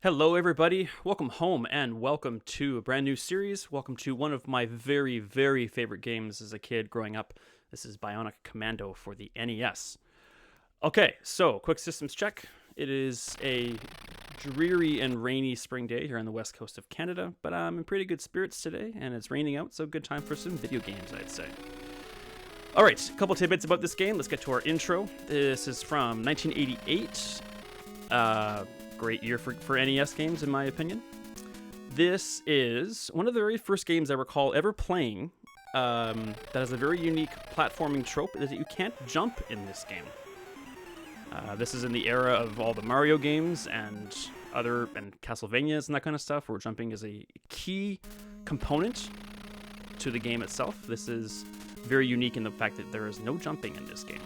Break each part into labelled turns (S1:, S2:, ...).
S1: Hello, everybody. Welcome home and welcome to a brand new series. Welcome to one of my very, very favorite games as a kid growing up. This is Bionic Commando for the NES. Okay, so quick systems check. It is a dreary and rainy spring day here on the west coast of Canada, but I'm in pretty good spirits today, and it's raining out, so good time for some video games, I'd say. All right, a couple tidbits about this game. Let's get to our intro. This is from 1988. Great year for NES games, in my opinion. This is one of the very first games I recall ever playing that has a very unique platforming trope that you can't jump in this game. This is in the era of all the Mario games and Castlevanias and that kind of stuff, where jumping is a key component to the game itself. This is very unique in the fact that there is no jumping in this game.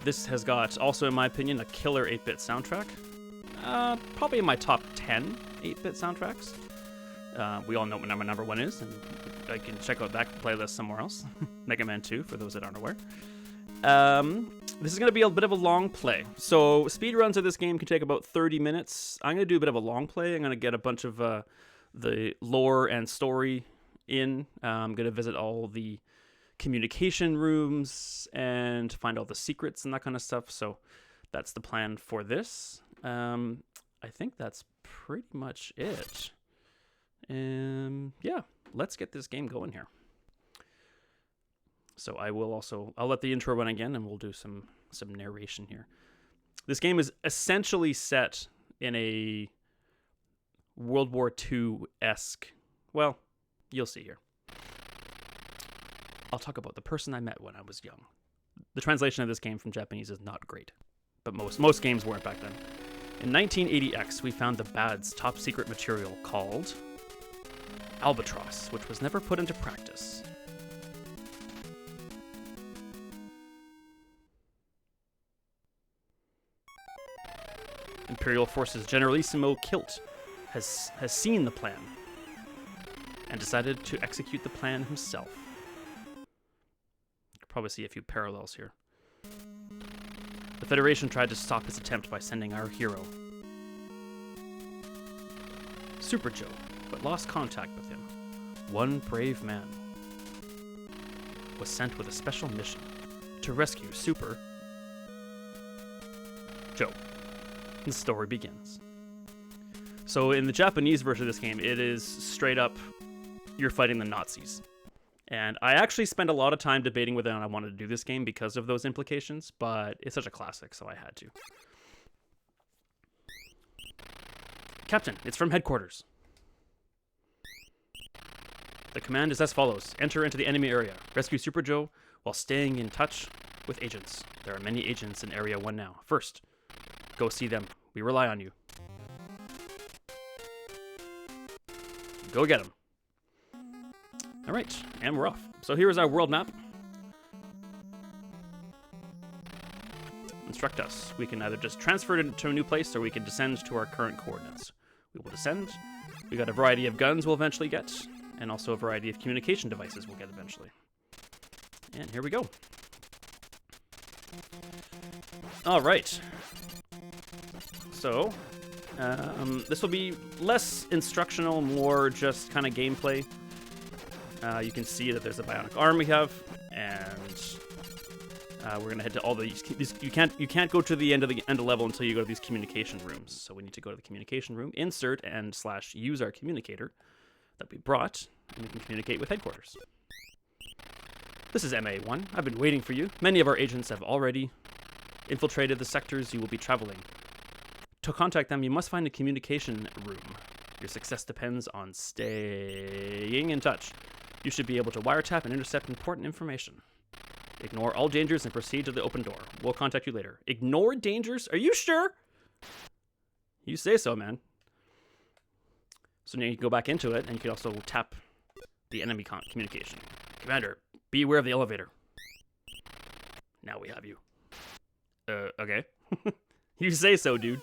S1: This has got, also in my opinion, a killer 8-bit soundtrack. Probably in my top 10 8-bit soundtracks. We all know what number one is, and I can check out that playlist somewhere else. Mega Man 2, for those that aren't aware. This is going to be a bit of a long play. So speedruns of this game can take about 30 minutes. I'm going to do a bit of a long play. I'm going to get a bunch of the lore and story in. I'm going to visit all the communication rooms and find all the secrets and that kind of stuff. So that's the plan for this. I think that's pretty much it. Yeah, let's get this game going here. So I'll let the intro run again and we'll do some narration here. This game is essentially set in a World War II-esque, well, you'll see here. I'll talk about the person I met when I was young. The translation of this game from Japanese is not great, but most games weren't back then. In 1980X, we found the BAD's top secret material called Albatross, which was never put into practice. Imperial Forces Generalissimo Kilt has seen the plan and decided to execute the plan himself. Probably see a few parallels here. The Federation tried to stop his attempt by sending our hero, Super Joe, but lost contact with him. One brave man was sent with a special mission to rescue Super Joe. The story begins. So in the Japanese version of this game, it is straight up, you're fighting the Nazis. And I actually spent a lot of time debating whether or not I wanted to do this game because of those implications, but it's such a classic, so I had to. Captain, it's from headquarters. The command is as follows. Enter into the enemy area. Rescue Super Joe while staying in touch with agents. There are many agents in Area 1 now. First, go see them. We rely on you. Go get them. All right, and we're off. So here is our world map. Instruct us. We can either just transfer it to a new place or we can descend to our current coordinates. We will descend. We got a variety of guns we'll eventually get, and also a variety of communication devices we'll get eventually. And here we go. All right. So, this will be less instructional, more just kind of gameplay. You can see that there's a bionic arm we have, and we're gonna head to all these. You can't go to the end of level until you go to these communication rooms. So we need to go to the communication room, insert and /use our communicator that we brought, and we can communicate with headquarters. This is MA1. I've been waiting for you. Many of our agents have already infiltrated the sectors you will be traveling. To contact them, you must find a communication room. Your success depends on staying in touch. You should be able to wiretap and intercept important information. Ignore all dangers and proceed to the open door. We'll contact you later. Ignore dangers? Are you sure? You say so, man. So now you can go back into it, and you can also tap the enemy communication. Commander, be aware of the elevator. Now we have you. Okay. You say so, dude.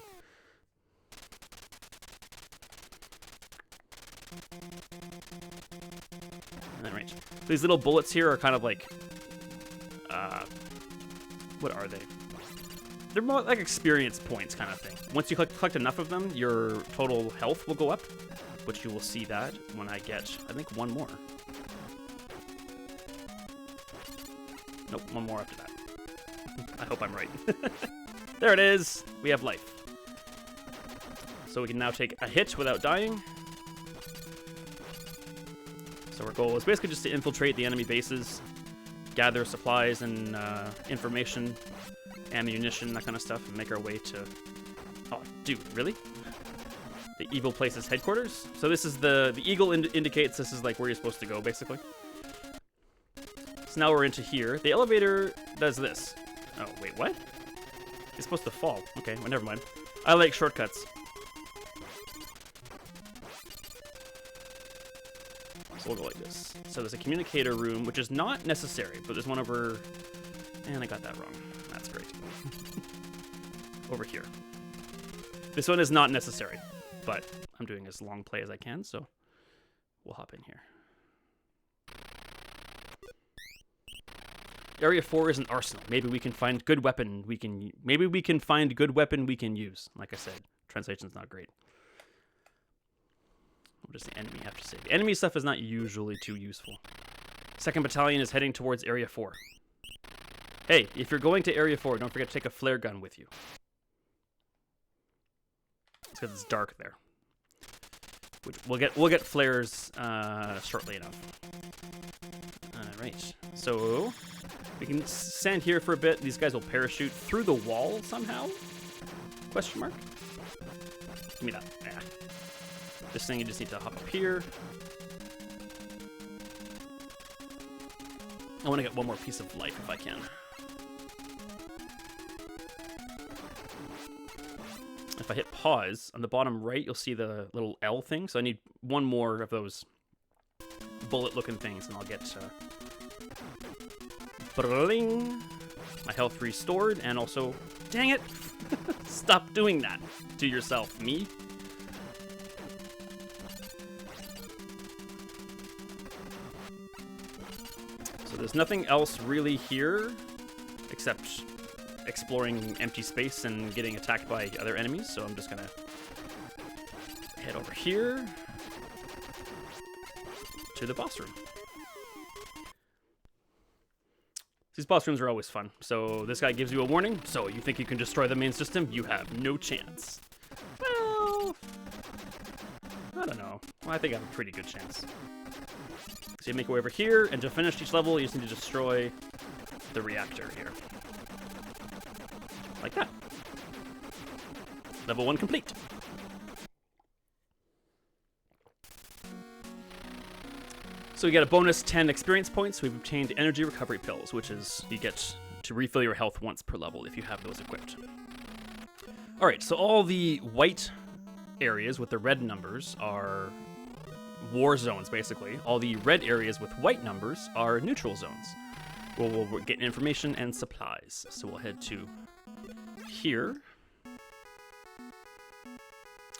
S1: Alright. These little bullets here are kind of like... what are they? they're more like experience points kind of thing. Once you collect enough of them, your total health will go up, which you will see that when I get, I think, one more. Nope, one more after that. I hope I'm right. There it is. We have life. So we can now take a hit without dying. So our goal is basically just to infiltrate the enemy bases, gather supplies and information, ammunition, that kind of stuff, and make our way to... Oh, dude, really? The evil place's headquarters? So this is the eagle indicates this is like where you're supposed to go, basically. So now we're into here. The elevator does this. Oh, wait, what? It's supposed to fall. Okay, well, never mind. I like shortcuts. So we'll go like this. So there's a communicator room, which is not necessary, but there's one over... And I got that wrong. That's great. Over here. This one is not necessary, but I'm doing as long play as I can, so we'll hop in here. Area 4 is an arsenal. Maybe we can find good weapon we can... Maybe we can find good weapon we can use. Like I said, translation's not great. What does the enemy have to say? The enemy stuff is not usually too useful. 2nd Battalion is heading towards Area 4. Hey, if you're going to Area 4, don't forget to take a flare gun with you. It's because it's dark there. We'll get flares shortly enough. Alright, so we can stand here for a bit. These guys will parachute through the wall somehow? Question mark? Give me that. Nah. This thing, you just need to hop up here. I want to get one more piece of life if I can. If I hit pause, on the bottom right, you'll see the little L thing. So I need one more of those bullet-looking things, and I'll get... Bling! My health restored, and also... Dang it! Stop doing that to yourself, me. So there's nothing else really here, except exploring empty space and getting attacked by other enemies, so I'm just gonna head over here to the boss room. These boss rooms are always fun. So this guy gives you a warning. So you think you can destroy the main system? You have no chance. Well, I don't know. Well, I think I have a pretty good chance. So you make your way over here, and to finish each level, you just need to destroy the reactor here. Like that. Level 1 complete. So we get a bonus 10 experience points. We've obtained energy recovery pills, which is you get to refill your health once per level if you have those equipped. All right, so all the white areas with the red numbers are war zones, basically. All the red areas with white numbers are neutral zones, where we'll get information and supplies. So we'll head to here.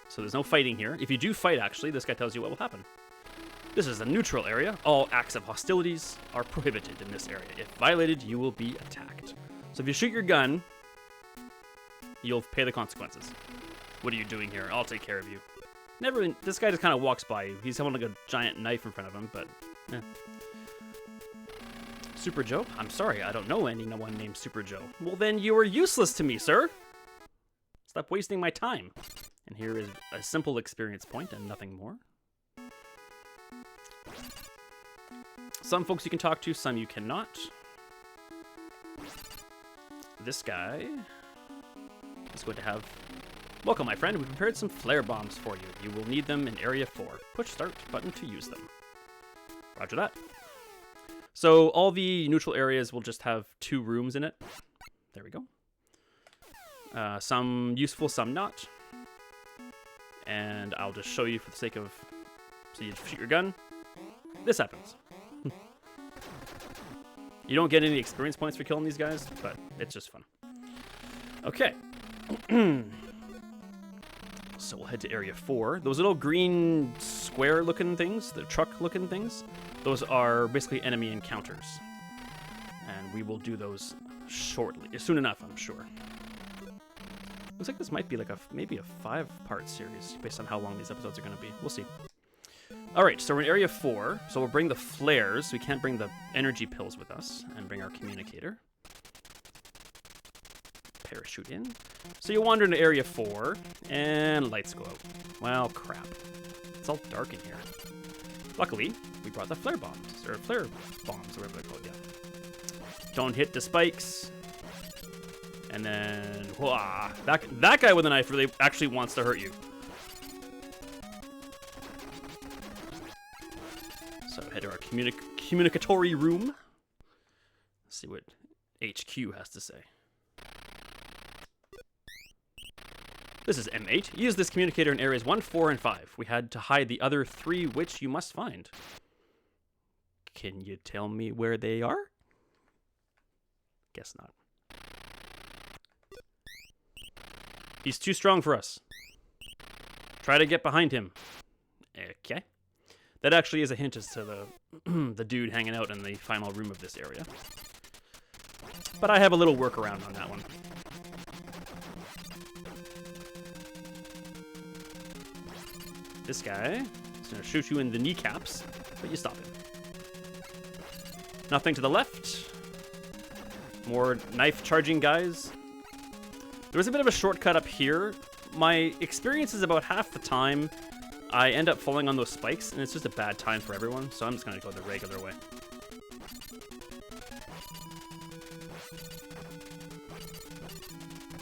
S1: So there's no fighting here. If you do fight, actually, this guy tells you what will happen. This is a neutral area. All acts of hostilities are prohibited in this area. If violated, you will be attacked. So if you shoot your gun, you'll pay the consequences. What are you doing here? I'll take care of you. This guy just kind of walks by you. He's having like a giant knife in front of him, but eh. Super Joe? I'm sorry, I don't know anyone named Super Joe. Well, then you are useless to me, sir. Stop wasting my time. And here is a simple experience point and nothing more. Some folks you can talk to, some you cannot. This guy is going to have... Welcome, my friend. We prepared some flare bombs for you. You will need them in Area 4. Push start button to use them. Roger that. So all the neutral areas will just have 2 rooms in it. There we go. Some useful, some not. And I'll just show you for the sake of... So you shoot your gun. This happens. You don't get any experience points for killing these guys, but it's just fun. Okay. So we'll head to Area 4. Those little green square-looking things, the truck-looking things, those are basically enemy encounters. And we will do those shortly. Soon enough, I'm sure. Looks like this might be like maybe a 5-part series based on how long these episodes are going to be. We'll see. All right, so we're in Area 4. So we'll bring the flares. We can't bring the energy pills with us, and bring our communicator. Parachute in. So you wander into Area 4, and lights go out. Well, crap. It's all dark in here. Luckily, we brought the flare bombs, or flare bombs, or whatever they're called, yeah. Don't hit the spikes. And then, whoa, that guy with a knife really actually wants to hurt you. So head to our communicatory room. Let's see what HQ has to say. This is M8. Use this communicator in areas 1, 4, and 5. We had to hide the other 3, which you must find. Can you tell me where they are? Guess not. He's too strong for us. Try to get behind him. Okay. That actually is a hint as to the the dude hanging out in the final room of this area. But I have a little workaround on that one. This guy is going to shoot you in the kneecaps, but you stop him. Nothing to the left. More knife charging guys. There was a bit of a shortcut up here. My experience is about half the time I end up falling on those spikes, and it's just a bad time for everyone, so I'm just going to go the regular way.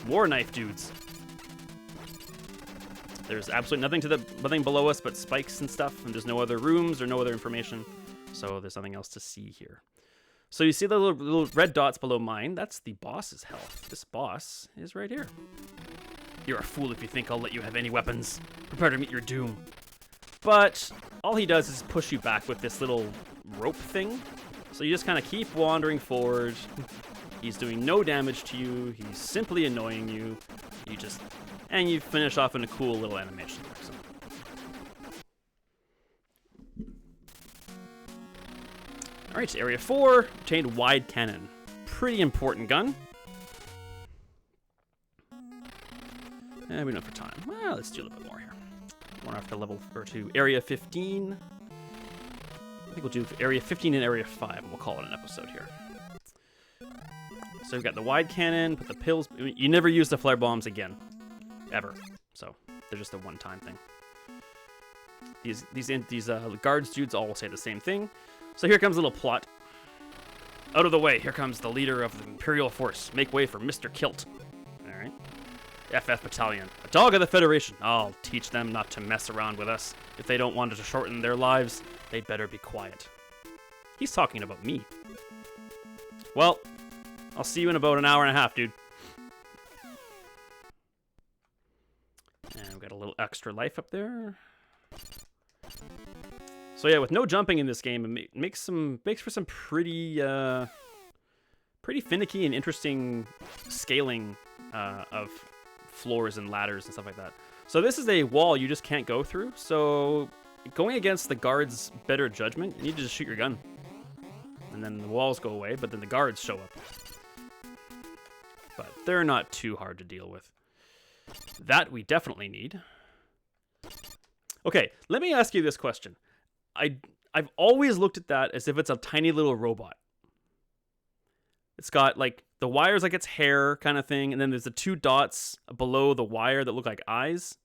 S1: More knife dudes. There's absolutely nothing below us but spikes and stuff, and there's no other rooms or no other information, so there's nothing else to see here. So you see the little red dots below mine? That's the boss's health. This boss is right here. You're a fool if you think I'll let you have any weapons. Prepare to meet your doom. But all he does is push you back with this little rope thing. So you just kind of keep wandering forward. He's doing no damage to you. He's simply annoying you. And you finish off in a cool little animation. So. All right, Area 4, obtained wide cannon. Pretty important gun. And we don't have for time. Well, let's do a little bit more here. We're after level or to Area 15. I think we'll do Area 15 and Area 5, and we'll call it an episode here. So we've got the wide cannon, put the pills. You never use the flare bombs again, ever. So they're just a one-time thing. These guards dudes all say the same thing. So here comes a little plot. Out of the way, here comes the leader of the Imperial Force. Make way for Mr. Kilt. All right. FF Battalion. A dog of the Federation. I'll teach them not to mess around with us. If they don't want to shorten their lives, they'd better be quiet. He's talking about me. Well, I'll see you in about an hour and a half, dude. And we've got a little extra life up there. So yeah, with no jumping in this game, it makes for some pretty finicky and interesting scaling of floors and ladders and stuff like that. So this is a wall you just can't go through. So going against the guards' better judgment, you need to just shoot your gun, and then the walls go away. But then the guards show up, but they're not too hard to deal with. That we definitely need. Okay, let me ask you this question. I've always looked at that as if it's a tiny little robot. It's got like the wires like its hair kind of thing, and then there's the 2 dots below the wire that look like eyes.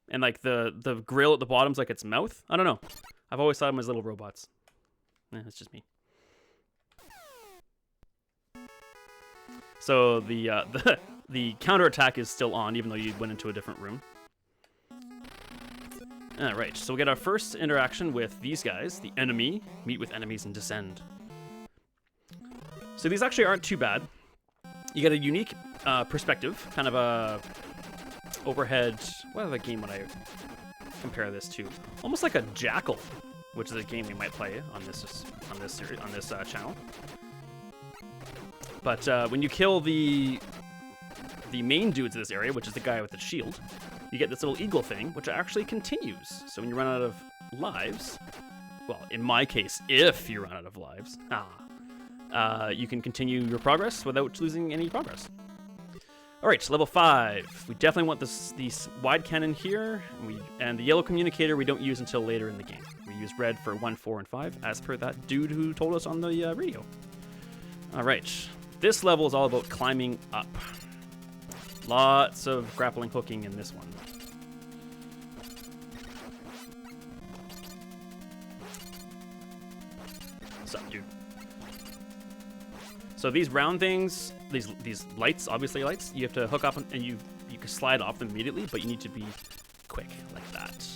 S1: And like the grill at the bottom's like its mouth. I don't know. I've always thought of them as little robots. It's just me. So the counterattack is still on, even though you went into a different room. Alright, so we get our first interaction with these guys, the enemy. Meet with enemies and descend. So these actually aren't too bad. You get a unique perspective, kind of a overhead. What other game would I compare this to? Almost like a Jackal, which is a game we might play on this channel. But when you kill the main dudes in this area, which is the guy with the shield, you get this little eagle thing, which actually continues. So when you run out of lives, well, in my case, if you run out of lives, you can continue your progress without losing any progress. All right, level 5. We definitely want these wide cannon here, and the yellow communicator we don't use until later in the game. We use red for 1, 4, and 5, as per that dude who told us on the radio. All right, this level is all about climbing up. Lots of grappling hooking in this one. What's up, dude? So these round things, these lights, obviously lights, you have to hook up and you can slide off them immediately, but you need to be quick like that.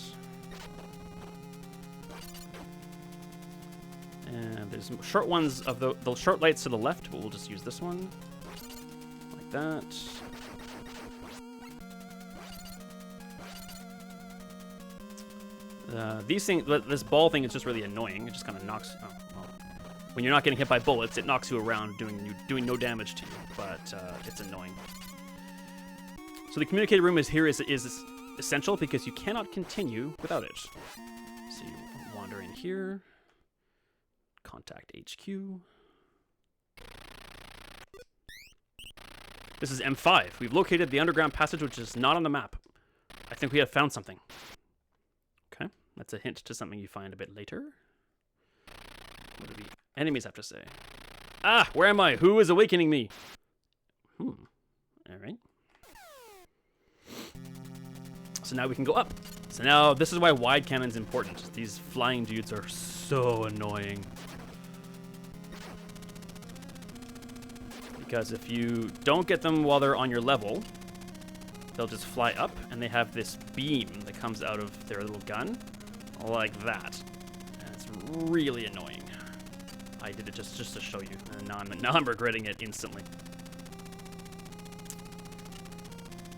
S1: And there's short ones of the short lights to the left, but we'll just use this one like that. These things, this ball thing is just really annoying. It just kind of knocks. Oh, well, when you're not getting hit by bullets, it knocks you around, doing no damage to you. But it's annoying. So the communicator room is essential because you cannot continue without it. So you wander in here. Contact HQ. This is M5. We've located the underground passage, which is not on the map. I think we have found something. Okay, that's a hint to something you find a bit later. What do the enemies have to say? Ah, where am I? Who is awakening me? All right. So now we can go up. So now this is why wide cannon's important. These flying dudes are so annoying. Because if you don't get them while they're on your level, they'll just fly up, and they have this beam that comes out of their little gun, like that. And it's really annoying. I did it just to show you, and now I'm regretting it instantly.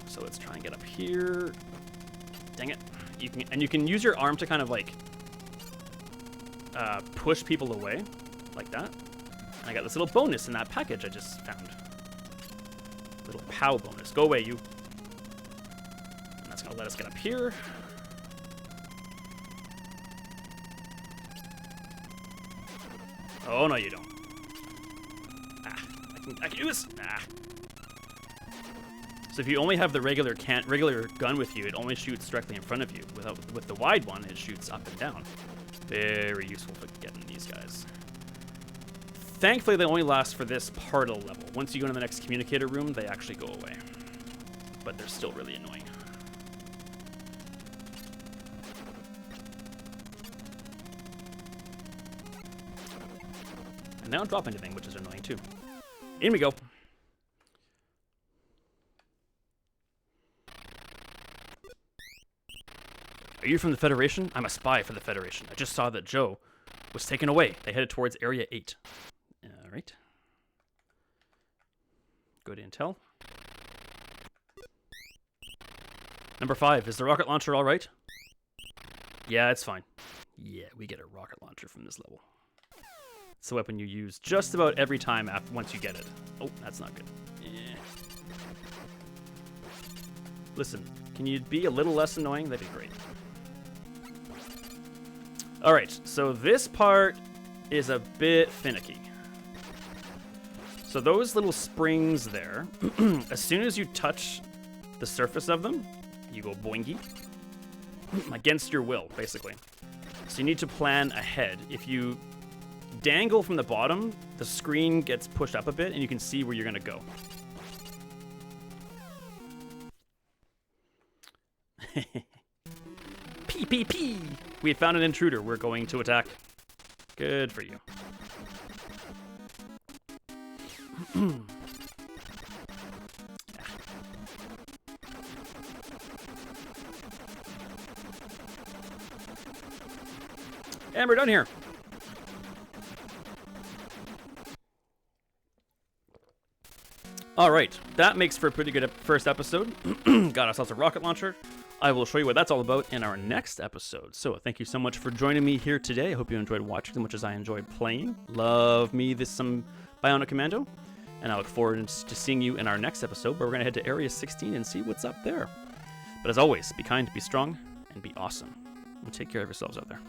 S1: So let's try and get up here. Dang it! You can use your arm to kind of like push people away, like that. And I got this little bonus in that package I just found. Little POW bonus. Go away, you. And that's gonna let us get up here. Oh no, you don't. Ah, I can do this. Ah. So if you only have the regular gun with you, it only shoots directly in front of you. With the wide one, it shoots up and down. Very useful for getting these guys. Thankfully, they only last for this part of the level. Once you go into the next communicator room, they actually go away. But they're still really annoying. And they don't drop anything, which is annoying too. In we go. Are you from the Federation? I'm a spy for the Federation. I just saw that Joe was taken away. They headed towards Area 8. All right. Good intel. Number 5, is the rocket launcher all right? Yeah, it's fine. Yeah, we get a rocket launcher from this level. It's the weapon you use just about every time once you get it. Oh, that's not good. Yeah. Listen, can you be a little less annoying? That'd be great. All right, so this part is a bit finicky. So those little springs there, as soon as you touch the surface of them, you go boingy. Against your will, basically. So you need to plan ahead. If you dangle from the bottom, the screen gets pushed up a bit, and you can see where you're going to go. PPP! We found an intruder. We're going to attack. Good for you. And we're done here. All right, that makes for a pretty good first episode. Got ourselves a rocket launcher. I will show you what that's all about in our next episode. So thank you so much for joining me here today. I hope you enjoyed watching as much as I enjoyed playing. Love me some Bionic Commando. And I look forward to seeing you in our next episode, where we're going to head to Area 16 and see what's up there. But as always, be kind, be strong, and be awesome. And take care of yourselves out there.